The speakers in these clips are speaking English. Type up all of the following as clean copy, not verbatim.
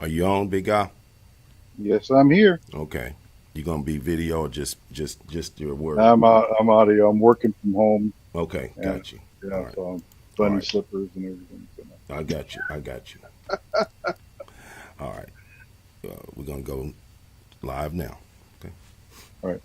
Are you on, big guy? Yes, I'm here. Okay. You gonna be video or just your word? I'm audio. I'm working from home, Okay, and got you. All yeah, right, so I'm all bunny right. slippers and everything. So no. I got you. I got you. All right. We're gonna go live now. Okay. All right.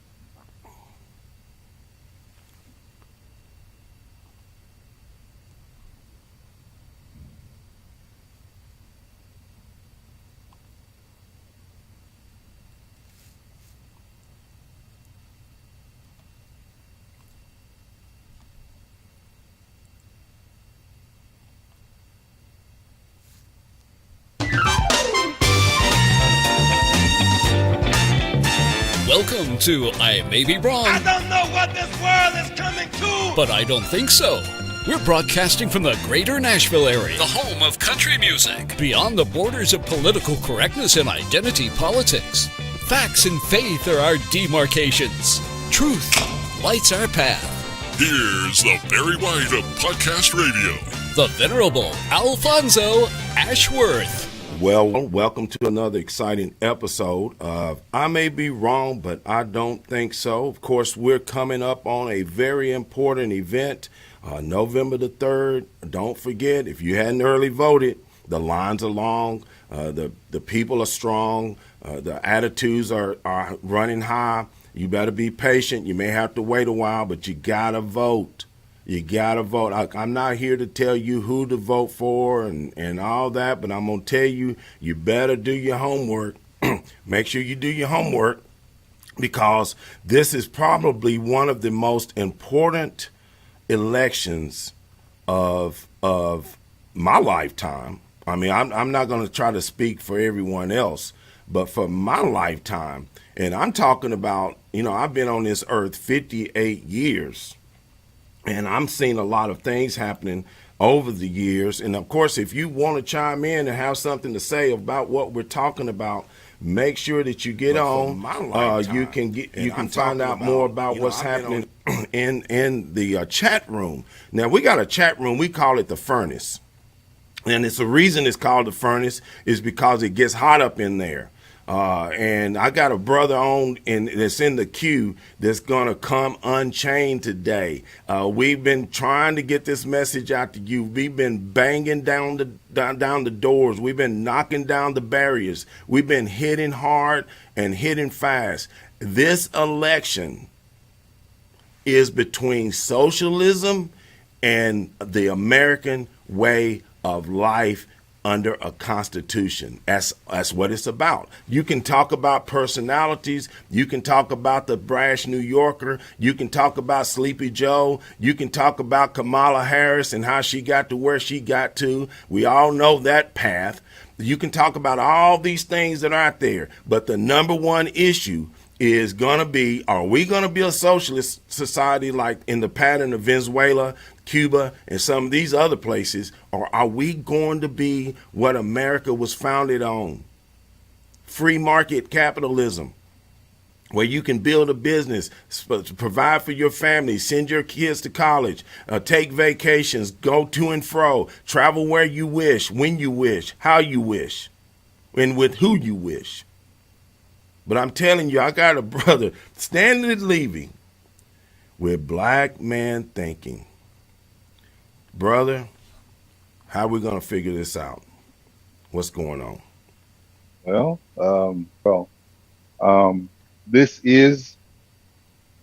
Welcome to I May Be Wrong, I don't know what this world is coming to. but I don't think so. We're broadcasting from the greater Nashville area, the home of country music, beyond the borders of political correctness and identity politics. Facts and faith are our demarcations. Truth lights our path. Here's the Barry White of Podcast Radio. The Venerable Alfonso Ashworth. Well, welcome to another exciting episode of I May Be Wrong, but I Don't Think So. Of course, we're coming up on a very important event, November the 3rd. Don't forget, if you hadn't early voted, the lines are long, the people are strong, the attitudes are running high. You better be patient. You may have to wait a while, but you got to vote. You got to vote. I'm not here to tell you who to vote for and all that, but I'm going to tell you, you better do your homework. Make sure you do your homework because this is probably one of the most important elections of my lifetime. I mean, I'm not going to try to speak for everyone else, but for my lifetime, and I'm talking about, I've been on this earth 58 years. And I'm seeing a lot of things happening over the years. And of course, if you want to chime in and have something to say about what we're talking about, make sure that you get on. You can find out more about what's happening in the chat room. Now we got a chat room. We call it the furnace, and it's the reason it's called the furnace is because it gets hot up in there. And I got a brother on that's in the queue that's going to come unchained today. We've been trying to get this message out to you. We've been banging down the doors. We've been knocking down the barriers. We've been hitting hard and hitting fast. This election is between socialism and the American way of life under a constitution. That's what it's about. You can talk about personalities. You can talk about the brash New Yorker. You can talk about Sleepy Joe. You can talk about Kamala Harris and how she got to where she got to. We all know that path. You can talk about all these things that are out there. But the number one issue is going to be, are we going to be a socialist society like in the pattern of Venezuela, Cuba, and some of these other places, or are we going to be what America was founded on? Free market capitalism, where you can build a business, provide for your family, send your kids to college, take vacations, go to and fro, travel where you wish, when you wish, how you wish, and with who you wish. But I'm telling you, I got a brother, Stanley Levy, with BlackManThinkin. Brother, how we going to figure this out? What's going on? This is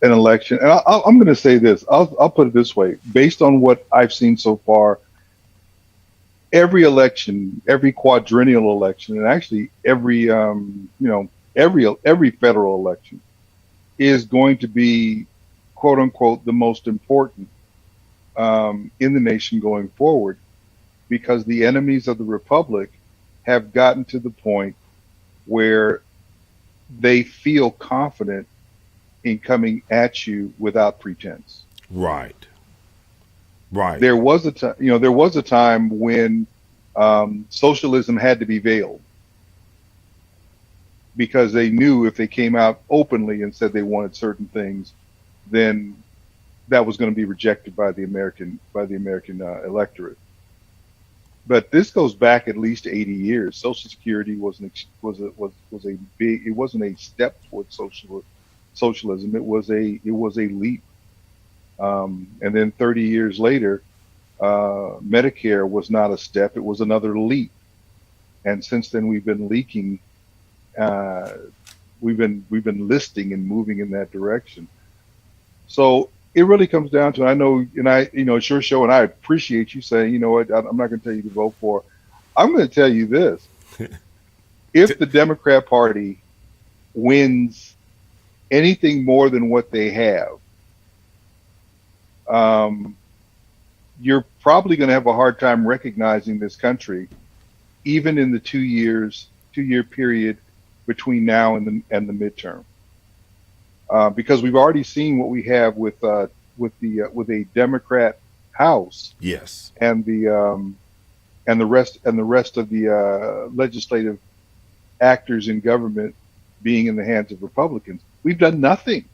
an election, and I'm going to say this. I'll put it this way: based on what I've seen so far, every election, every quadrennial election, and actually every federal election is going to be, quote unquote, the most important in the nation going forward, because the enemies of the republic have gotten to the point where they feel confident in coming at you without pretense. Right. Right. There was a time when socialism had to be veiled, because they knew if they came out openly and said they wanted certain things, then that was going to be rejected by the American electorate. But this goes back at least 80 years. Social Security was a big. It wasn't a step towards socialism. It was a leap. And then 30 years later, Medicare was not a step; it was another leap. And since then, we've been leaking. We've been listing and moving in that direction. So it really comes down to, I know, and it's your show, and I appreciate you saying, you know what, I'm not going to tell you to vote for. I'm going to tell you this: if the Democrat Party wins anything more than what they have, you're probably going to have a hard time recognizing this country, even in the 2-year period between now and the midterm, because we've already seen what we have with a Democrat House, Yes. and the rest of the legislative actors in government being in the hands of Republicans. We've done nothing.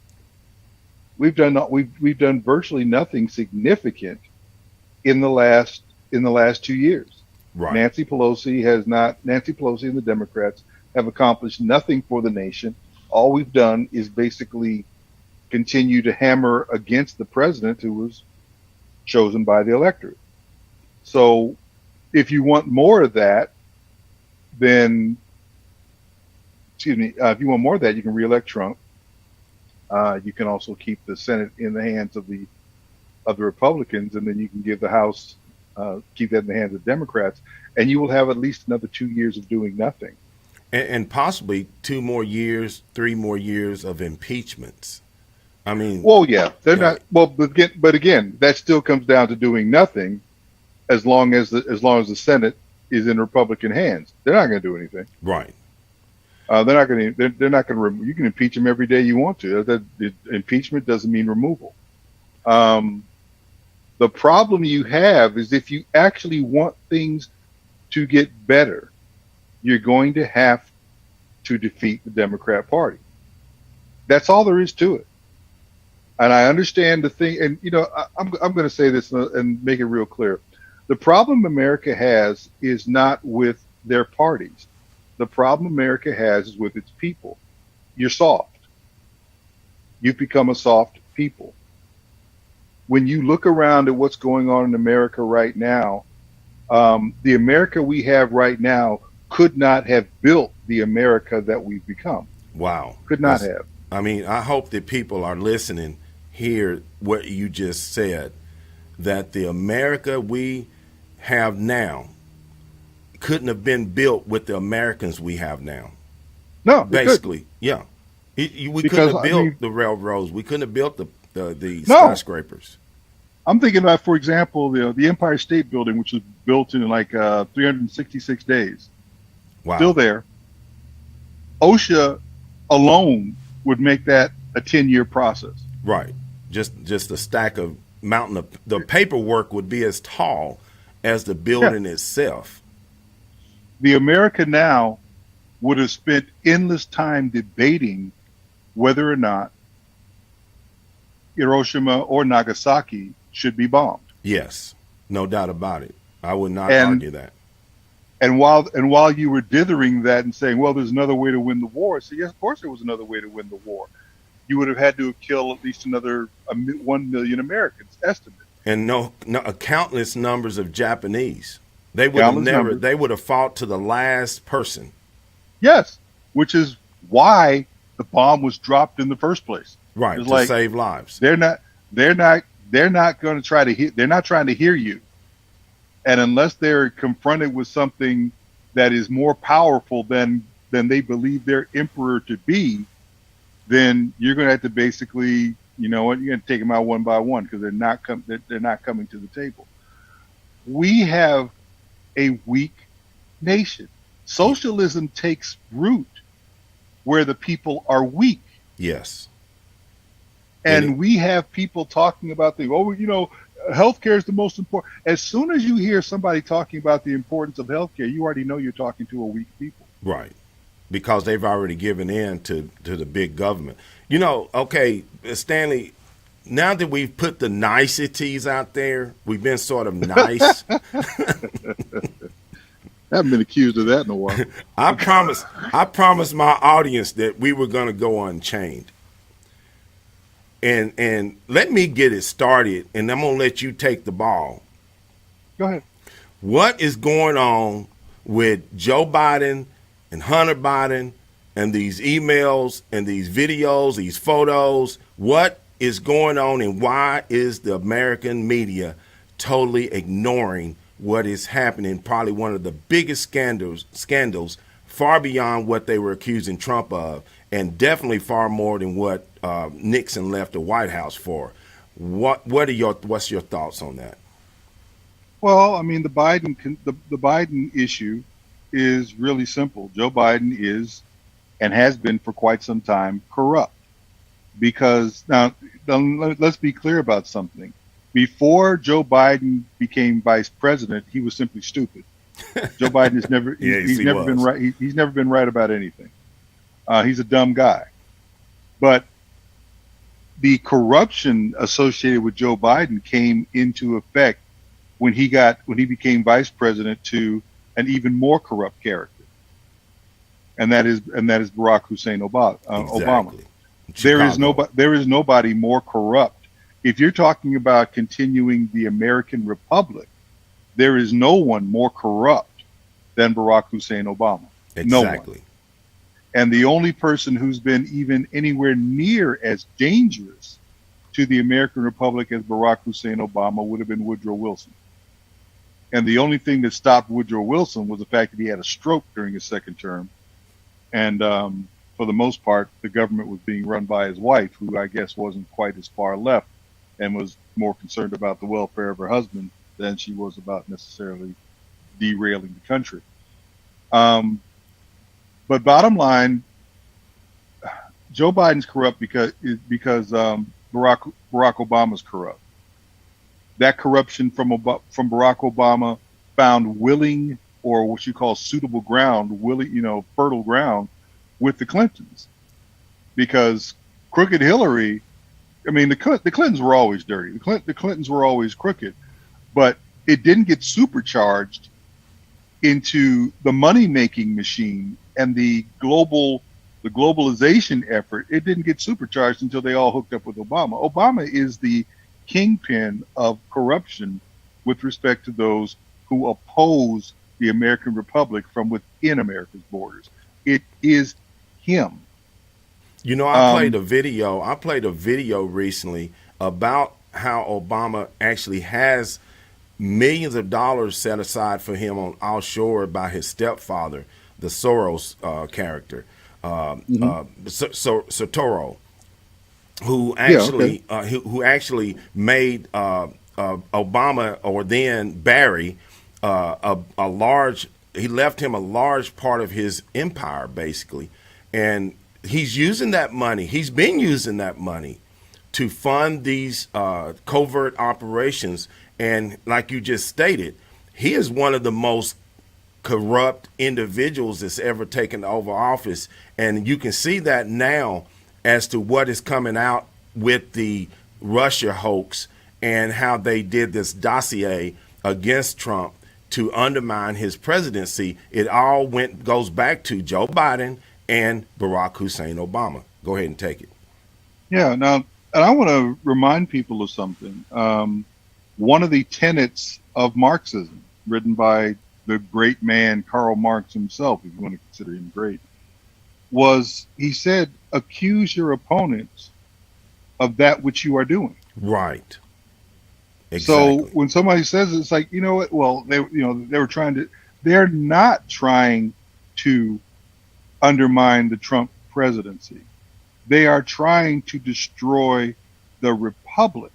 We've done virtually nothing significant in the last 2 years. Right. Nancy Pelosi and the Democrats have accomplished nothing for the nation. All we've done is basically continue to hammer against the president who was chosen by the electorate. So if you want more of that, then, if you want more of that, you can reelect Trump. You can also keep the Senate in the hands of the Republicans, and then you can give the House, keep that in the hands of Democrats, and you will have at least another 2 years of doing nothing. And possibly 2 more years, 3 more years of impeachments. I mean, well, yeah, they're not. Well, but again, that still comes down to doing nothing, as long as the Senate is in Republican hands. They're not going to do anything. Right. They're not going to. You can impeach them every day you want to. Impeachment doesn't mean removal. The problem you have is, if you actually want things to get better, you're going to have to defeat the Democrat Party. That's all there is to it. And I understand the thing, and I'm going to say this and make it real clear. The problem America has is not with their parties. The problem America has is with its people. You're soft. You've become a soft people. When you look around at what's going on in America right now, the America we have right now could not have built the America that we've become. Wow. Could not have. I mean, I hope that people are listening, hear what you just said, that the America we have now couldn't have been built with the Americans we have now. No, basically, yeah. We couldn't have built the railroads. We couldn't have built the skyscrapers. I'm thinking about, for example, the Empire State Building, which was built in like 366 days. Wow. Still there. OSHA alone would make that a 10-year process. Right. Just a stack of mountain of the paperwork would be as tall as the building itself. The America now would have spent endless time debating whether or not Hiroshima or Nagasaki should be bombed. Yes, no doubt about it. I would not argue that. And while you were dithering that and saying, well, there's another way to win the war, so yes, of course there was another way to win the war. You would have had to kill at least another 1 million Americans, estimate. And countless numbers of Japanese. They would have fought to the last person. Yes, which is why the bomb was dropped in the first place. Right, to save lives. They're not going to try to hear. They're not trying to hear you. And unless they're confronted with something that is more powerful than they believe their emperor to be, then you're going to have to basically, you're going to take them out one by one, because they're not coming to the table. We have a weak nation. Socialism takes root where the people are weak. Yes. And we have people talking about healthcare is the most important. As soon as you hear somebody talking about the importance of healthcare, you already know you're talking to a weak people. Right. Because they've already given in to the big government. Okay, Stanley, now that we've put the niceties out there, we've been sort of nice. I haven't been accused of that in a while. I promised my audience that we were going to go Unchained. And let me get it started, and I'm going to let you take the ball. Go ahead. What is going on with Joe Biden and Hunter Biden and these emails and these videos, these photos? What is going on, and why is the American media totally ignoring what is happening? Probably one of the biggest scandals far beyond what they were accusing Trump of, and definitely far more than what Nixon left the White House for. What's your thoughts on that? Well, I mean, the Biden issue is really simple. Joe Biden is, and has been for quite some time, corrupt. Because now, let's be clear about something. Before Joe Biden became vice president, he was simply stupid. Joe Biden has never he's never been right. He's never been right about anything. He's a dumb guy. But the corruption associated with Joe Biden came into effect when he became vice president to an even more corrupt character, and that is Barack Hussein Obama. Exactly. There is nobody more corrupt. If you're talking about continuing the American Republic, there is no one more corrupt than Barack Hussein Obama. Exactly. No one. And the only person who's been even anywhere near as dangerous to the American Republic as Barack Hussein Obama would have been Woodrow Wilson. And the only thing that stopped Woodrow Wilson was the fact that he had a stroke during his second term. And for the most part, the government was being run by his wife, who I guess wasn't quite as far left and was more concerned about the welfare of her husband than she was about necessarily derailing the country. But bottom line, Joe Biden's corrupt because Barack Obama's corrupt. That corruption from Barack Obama found willing, or what you call suitable ground, fertile ground with the Clintons. Because crooked Hillary, I mean, the Clintons were always dirty. The Clintons were always crooked, but it didn't get supercharged into the money-making machine and the globalization effort. It didn't get supercharged until they all hooked up with Obama. Obama is the kingpin of corruption with respect to those who oppose the American Republic from within America's borders. It is him. You know, I played a video recently about how Obama actually has millions of dollars set aside for him on offshore by his stepfather, the Soros character, Sotoro, who actually made Obama, or then Barry, he left him a large part of his empire, basically. And he's using that money. He's been using that money to fund these covert operations. And like you just stated, he is one of the most corrupt individuals that's ever taken over office. And you can see that now as to what is coming out with the Russia hoax and how they did this dossier against Trump to undermine his presidency. It all goes back to Joe Biden and Barack Hussein Obama. Go ahead and take it. Yeah. Now, and I want to remind people of something. One of the tenets of Marxism, written by the great man Karl Marx himself, if you want to consider him great, was, he said, accuse your opponents of that which you are doing. Right. Exactly. So when somebody says it, it's like, you know what? Well, they're not trying to undermine the Trump presidency. They are trying to destroy the republic.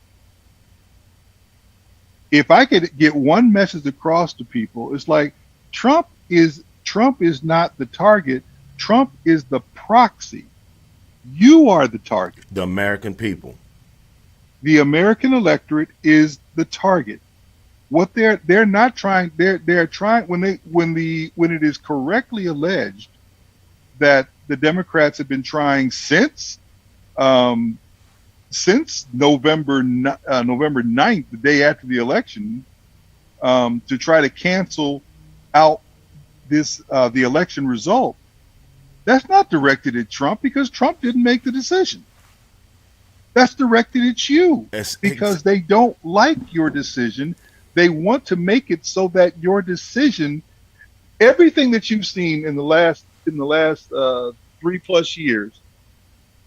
If I could get one message across to people, it's like Trump is not the target. Trump is the proxy. You are the target. The American people. The American electorate is the target. What they're not trying, they're trying, when it is correctly alleged that the Democrats have been trying since November 9th, the day after the election, to try to cancel out the election result, that's not directed at Trump because Trump didn't make the decision. That's directed at you because they don't like your decision. They want to make it so that your decision, everything that you've seen in the last 3+ years,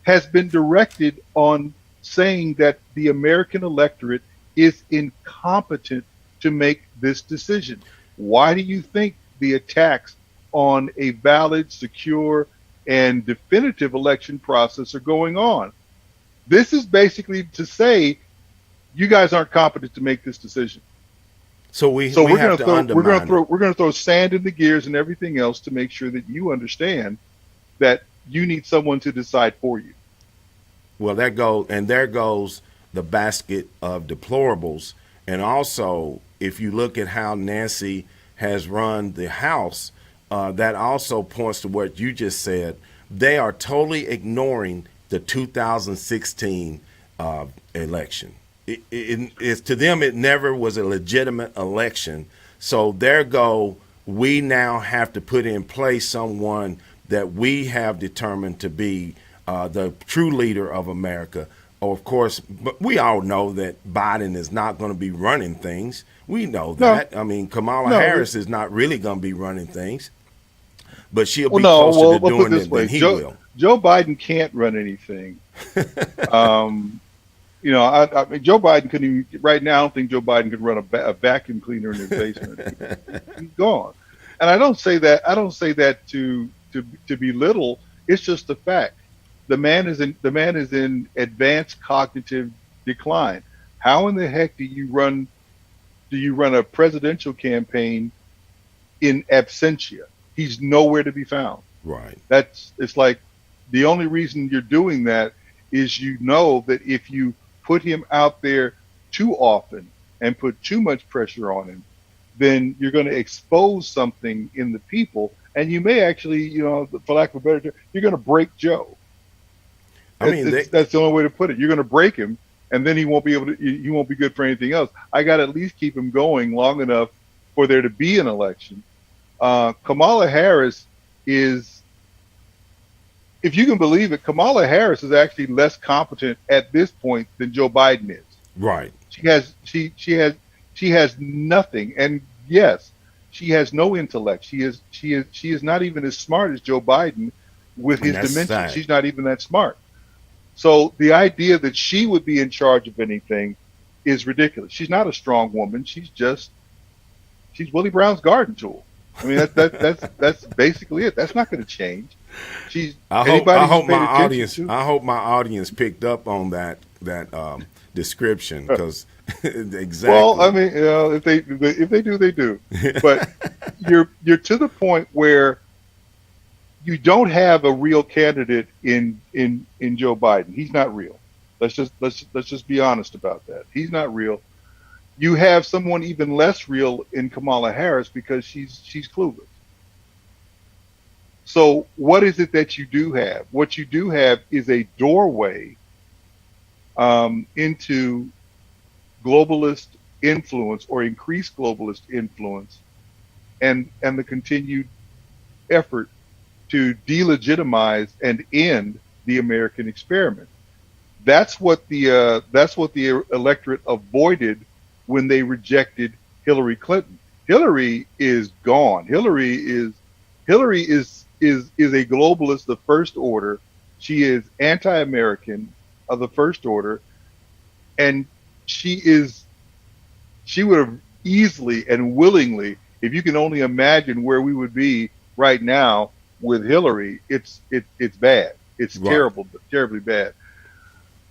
has been directed on saying that the American electorate is incompetent to make this decision. Why do you think the attacks on a valid, secure, and definitive election process are going on? This is basically to say you guys aren't competent to make this decision. So we're going to throw sand in the gears and everything else to make sure that you understand that you need someone to decide for you. Well, there goes the basket of deplorables. And also, if you look at how Nancy has run the House, that also points to what you just said. They are totally ignoring the 2016 election. It's to them, it never was a legitimate election. So there go, we now have to put in place someone that we have determined to be the true leader of America. Of course, but we all know that Biden is not going to be running things. We know that. No. I mean, Kamala Harris is not really going to be running things, but she'll be closer to doing it than he will. Joe Biden can't run anything. I mean, Joe Biden couldn't even, right now, I don't think Joe Biden could run a vacuum cleaner in his basement. He's gone. And I don't say that to belittle. It's just a fact. The man is in advanced cognitive decline. How in the heck do you run a presidential campaign in absentia? He's nowhere to be found. Right. It's like the only reason you're doing that is you know that if you put him out there too often and put too much pressure on him, then you're going to expose something in the people, and you may actually, for lack of a better term, you're going to break Joe. I mean, that's the only way to put it. You're going to break him, and then he won't be good for anything else. I got to at least keep him going long enough for there to be an election. Kamala Harris is, if you can believe it, Kamala Harris is actually less competent at this point than Joe Biden is. Right. She has nothing, and yes, she has no intellect. She is not even as smart as Joe Biden with his dementia. Sad. She's not even that smart. So the idea that she would be in charge of anything is ridiculous. She's not a strong woman. She's Willie Brown's garden tool. I mean, that's basically it. That's not going to change. I hope my audience picked up on that description, because exactly. Well, I mean, if they do, they do. But you're to the point where you don't have a real candidate in Joe Biden. He's not real. Let's just be honest about that. He's not real. You have someone even less real in Kamala Harris because she's clueless. So what is it that you do have? What you do have is a doorway into globalist influence or increased globalist influence, and the continued effort to delegitimize and end the American experiment. That's what the electorate avoided when they rejected Hillary Clinton. Hillary is gone. Hillary is a globalist of the first order. She is anti-American of the first order, and she would have easily and willingly, if you can only imagine where we would be right now with Hillary, it's bad. It's right. Terribly bad.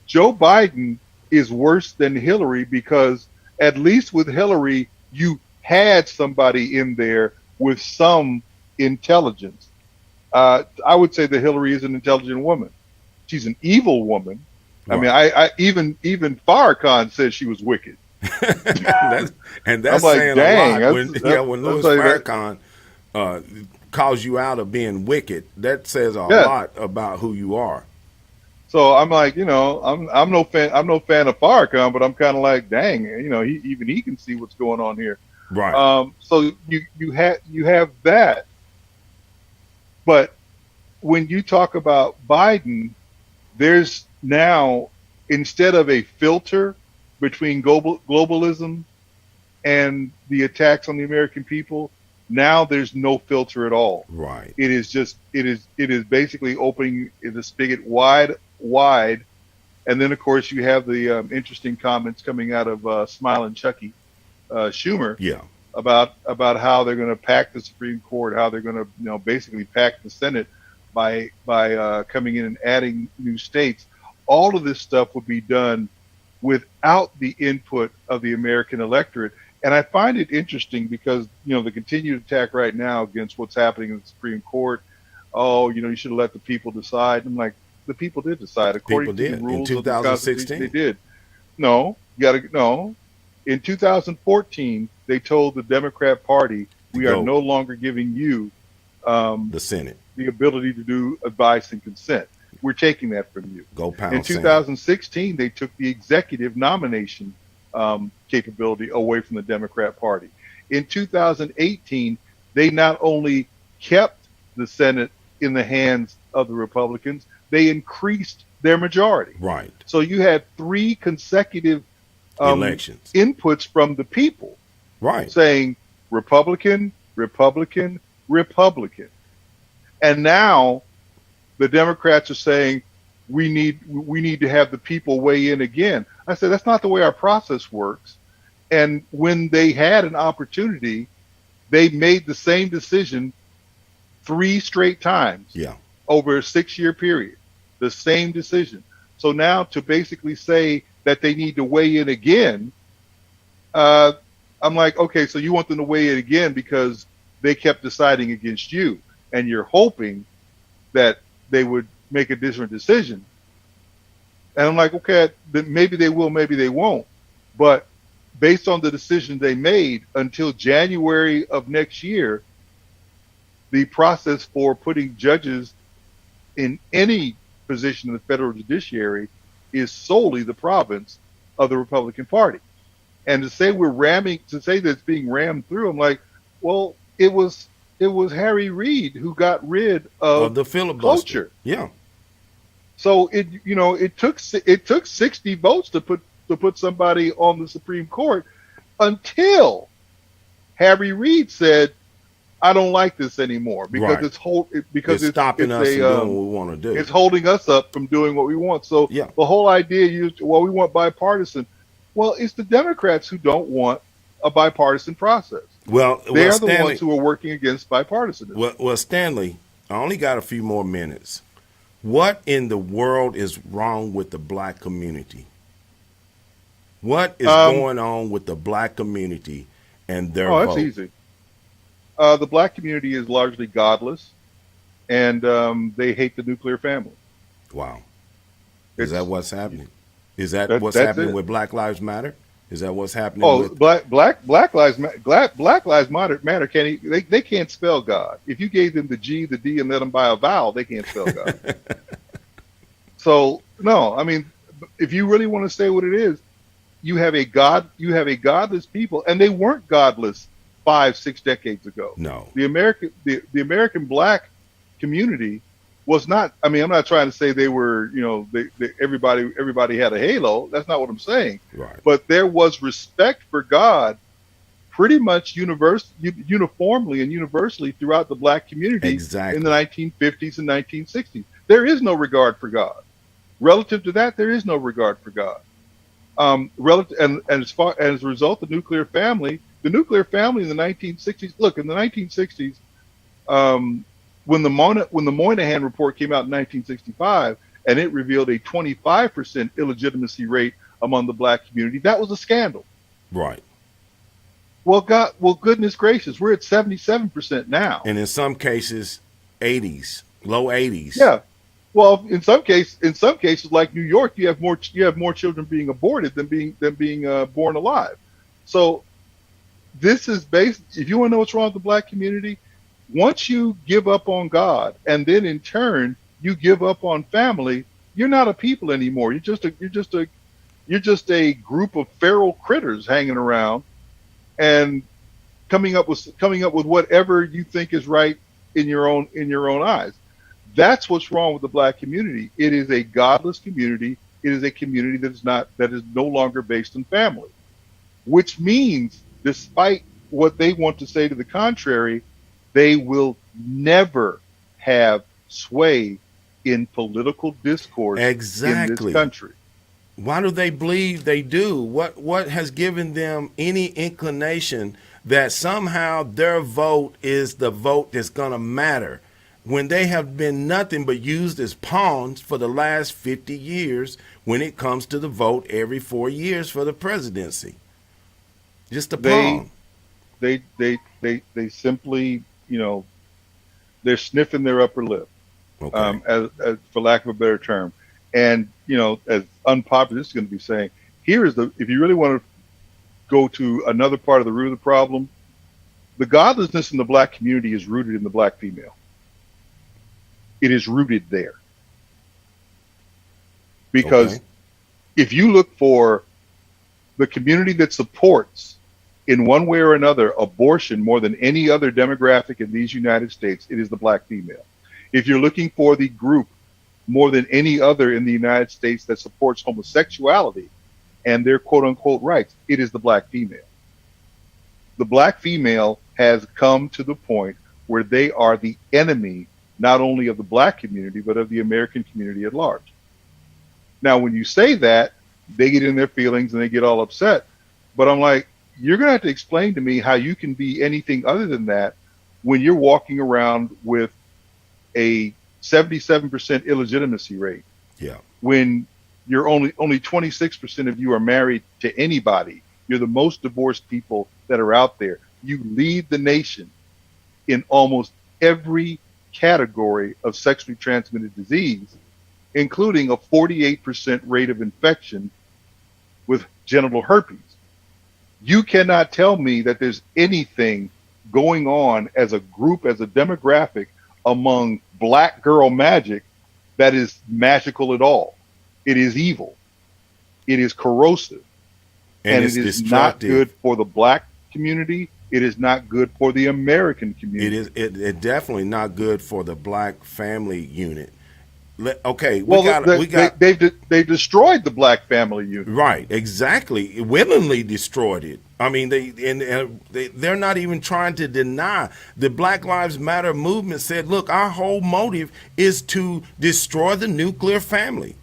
Joe Biden is worse than Hillary because at least with Hillary, you had somebody in there with some intelligence. I would say that Hillary is an intelligent woman. She's an evil woman. Right. I mean, even Farrakhan says she was wicked. that's like, saying dang, a lot. When Louis Farrakhan calls you out of being wicked, that says a lot about who you are. So I'm like, I'm no fan of Farrakhan, but I'm kind of like, dang, he can see what's going on here. Right. So you have that, But when you talk about Biden, there's now, instead of a filter between globalism and the attacks on the American people, now there's no filter at all. Right. It is basically opening the spigot wide. And then, of course, you have the interesting comments coming out of Smiling Chucky Schumer, Yeah. about how they're going to pack the Supreme Court, how they're going to basically pack the Senate by coming in and adding new states. All of this stuff would be done without the input of the American electorate. And I find it interesting because, the continued attack right now against what's happening in the Supreme Court. Oh, you should have let the people decide. I'm like, the people did decide according to the rules in 2016. They did. No, no. In 2014, they told the Democrat Party, we are no longer giving you the Senate the ability to do advice and consent. We're taking that from you. Go pound In 2016, they took the executive nomination capability away from the Democrat Party. In 2018, they not only kept the Senate in the hands of the Republicans, they increased their majority. Right. So you had 3 consecutive elections inputs from the people, right, saying Republican, Republican, Republican. And now the Democrats are saying we need to have the people weigh in again. I said, that's not the way our process works. And when they had an opportunity, they made the same decision 3 straight times. Yeah. Over a 6-year period, the same decision. So now to basically say that they need to weigh in again, I'm like, okay, so you want them to weigh in again because they kept deciding against you, and you're hoping that they would make a different decision. And I'm like, okay, then maybe they will, maybe they won't. But based on the decision they made until January of next year, the process for putting judges in any position in the federal judiciary is solely the province of the Republican Party. And to say that it's being rammed through, I'm like, well, it was Harry Reid who got rid of the filibuster. Cloture. Yeah. So it took 60 votes to put somebody on the Supreme Court until Harry Reid said, I don't like this anymore because right. it's stopping us from doing what we want to do. It's holding us up from doing what we want. So yeah. The whole idea we want bipartisan. Well, it's the Democrats who don't want a bipartisan process. They're the ones who are working against bipartisanism. Well, Stanley, I only got a few more minutes. What in the world is wrong with the black community? What is going on with the black community and their vote? That's easy. The black community is largely godless, and they hate the nuclear family. Wow. Is that what's happening? Is that what's happening with Black Lives Matter? Is that what's happening with Black Lives Matter they can't spell God. If you gave them the G, the D, and let them buy a vowel, they can't spell God. So no, I mean, if you really want to say what it is, you have a godless people, and they weren't godless 5-6 decades ago. No. The American black community was not. I mean, I'm not trying to say they were. Everybody had a halo. That's not what I'm saying. Right. But there was respect for God, pretty much uniformly and universally throughout the black community. Exactly. In the 1950s and 1960s, there is no regard for God. Relative to that, there is no regard for God. As a result, the nuclear family in the 1960s. Look, in the 1960s. When the Moynihan report came out in 1965, and it revealed a 25% illegitimacy rate among the black community, that was a scandal. Right. Well, goodness gracious, we're at 77% now, and in some cases, 80s, low 80s. Yeah. Well, in some cases, like New York, you have more children being aborted than being born alive. So this is based. If you want to know what's wrong with the black community. Once you give up on God, and then in turn you give up on family, you're not a people anymore. You're just a group of feral critters hanging around and coming up with whatever you think is right in your own eyes. That's what's wrong with the black community. It is a godless community. It is a community that is no longer based in family, which means, despite what they want to say to the contrary, they will never have sway in political discourse in this country. Why do they believe they do? What has given them any inclination that somehow their vote is the vote that's going to matter, when they have been nothing but used as pawns for the last 50 years when it comes to the vote every 4 years for the presidency? Just a pawn. They simply, they're sniffing their upper lip, Okay. as for lack of a better term. And, as unpopular, this is going to be saying, if you really want to go to another part of the root of the problem, the godlessness in the black community is rooted in the black female. It is rooted there. Because if you look for the community that supports, in one way or another, abortion more than any other demographic in these United States, it is the black female. If you're looking for the group more than any other in the United States that supports homosexuality and their quote-unquote rights, it is the black female. The black female has come to the point where they are the enemy, not only of the black community, but of the American community at large. Now, when you say that, they get in their feelings and they get all upset. But I'm like, you're going to have to explain to me how you can be anything other than that when you're walking around with a 77% illegitimacy rate. Yeah. When you're only 26% of you are married to anybody. You're the most divorced people that are out there. You lead the nation in almost every category of sexually transmitted disease, including a 48% rate of infection with genital herpes. You cannot tell me that there's anything going on as a group, as a demographic among black girl magic that is magical at all. It is evil. It is corrosive. And it is not good for the black community. It is not good for the American community. It definitely not good for the black family unit. They've destroyed the black family unit. Right, exactly. Willingly destroyed it. I mean, they're not even trying to deny. The Black Lives Matter movement said, look, our whole motive is to destroy the nuclear family.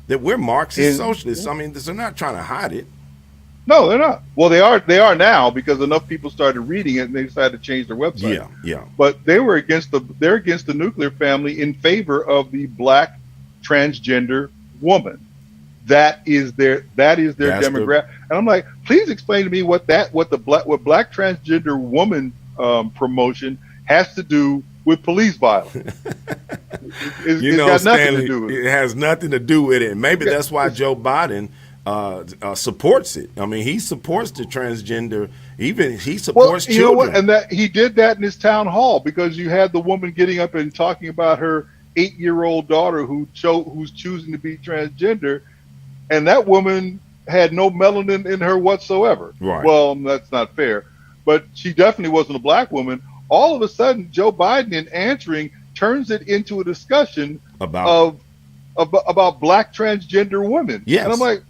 That we're Marxist socialists. I mean, they're not trying to hide it. No, they're not. Well, they are now, because enough people started reading it and they decided to change their website. Yeah. But they're against the nuclear family in favor of the black transgender woman. That is their demographic. And I'm like, please explain to me what black transgender woman promotion has to do with police violence. It's got nothing Stanley, to do with it. It has nothing to do with it. Maybe that's why Joe Biden supports it. I mean, he supports the transgender. Even he supports children. You know what? And that he did that in his town hall, because you had the woman getting up and talking about her 8-year-old daughter who's choosing to be transgender, and that woman had no melanin in her whatsoever. Right. Well, that's not fair, but she definitely wasn't a black woman. All of a sudden, Joe Biden, in answering, turns it into a discussion about black transgender women. Yes. And I'm like,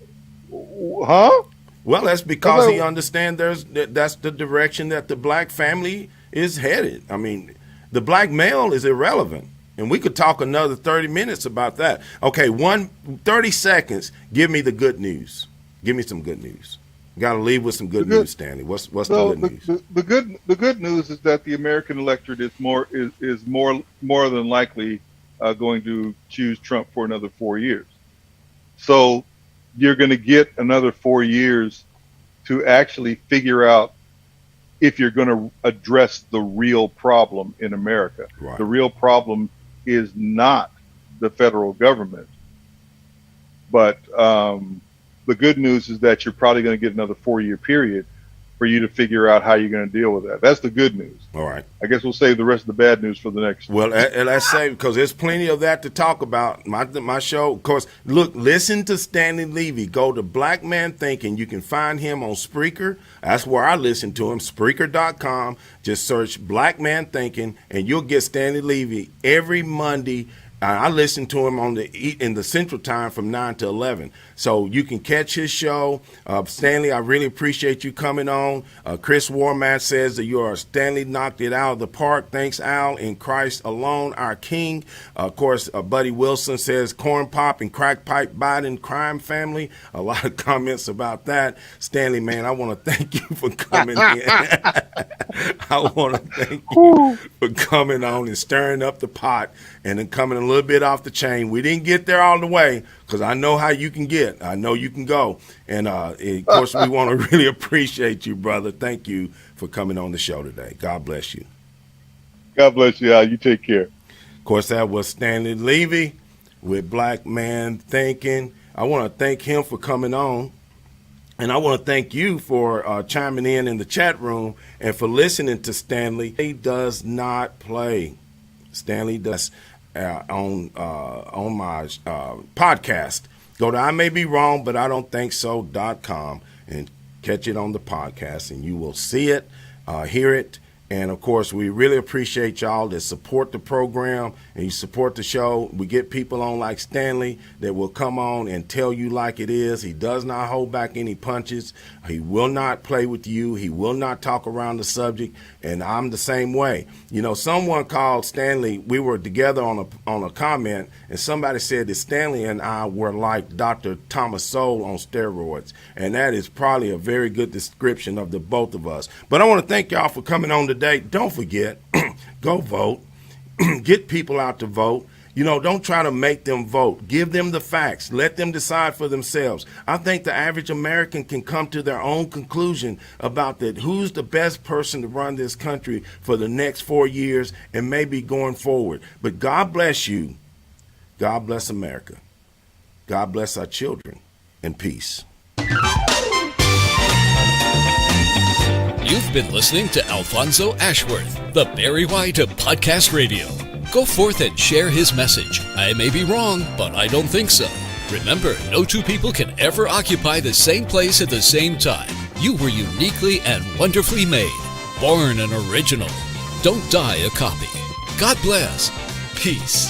huh? Well, that's because he understands that's the direction that the black family is headed. I mean, the black male is irrelevant. And we could talk another 30 minutes about that. Okay, 30 seconds. Give me the good news. Give me some good news. Got to leave with some good news, Stanley. What's the good news? The good news is that the American electorate is more than likely going to choose Trump for another 4 years. So you're going to get another 4 years to actually figure out if you're going to address the real problem in America. Right. The real problem is not the federal government, but the good news is that you're probably going to get another 4-year period for you to figure out how you're going to deal with that. That's the good news. All right. I guess we'll save the rest of the bad news for the next. Well, and let's say, because there's plenty of that to talk about. My show, of course, look, listen to Stanley Levy. Go to Black Man Thinking. You can find him on Spreaker. That's where I listen to him, Spreaker.com. Just search Black Man Thinking, and you'll get Stanley Levy every Monday. I listen to him in the Central Time from 9 to 11. So you can catch his show. Stanley, I really appreciate you coming on. Chris Warmat says that Stanley knocked it out of the park. Thanks, Al. In Christ alone, our King. Of course, Buddy Wilson says corn pop and crack pipe Biden crime family. A lot of comments about that. Stanley, man, I want to thank you for coming in. I want to thank you for coming on and stirring up the pot and then coming a little bit off the chain. We didn't get there all the way because I know how you can get. I know you can go. And, of course, we want to really appreciate you, brother. Thank you for coming on the show today. God bless you. God bless you, Al. You take care. Of course, that was Stanley Levy with Black Man Thinking. I want to thank him for coming on. And I want to thank you for chiming in the chat room and for listening to Stanley. He does not play. Stanley does on my podcast. Go to I May Be Wrong, but I Don't Think So.com and catch it on the podcast, and you will see it, hear it. And, of course, we really appreciate y'all that support the program and you support the show. We get people on like Stanley that will come on and tell you like it is. He does not hold back any punches. He will not play with you. He will not talk around the subject. And I'm the same way. You know, someone called Stanley. We were together on a comment, and somebody said that Stanley and I were like Dr. Thomas Sowell on steroids. And that is probably a very good description of the both of us. But I want to thank y'all for coming on today. Don't forget, go vote. Get people out to vote. You know, don't try to make them vote. Give them the facts. Let them decide for themselves. I think the average American can come to their own conclusion about that. Who's the best person to run this country for the next 4 years and maybe going forward. But God bless you. God bless America. God bless our children. And peace. You've been listening to Alfonso Ashworth, the Barry White of Podcast Radio. Go forth and share his message. I may be wrong, but I don't think so. Remember, no two people can ever occupy the same place at the same time. You were uniquely and wonderfully made. Born an original. Don't die a copy. God bless. Peace.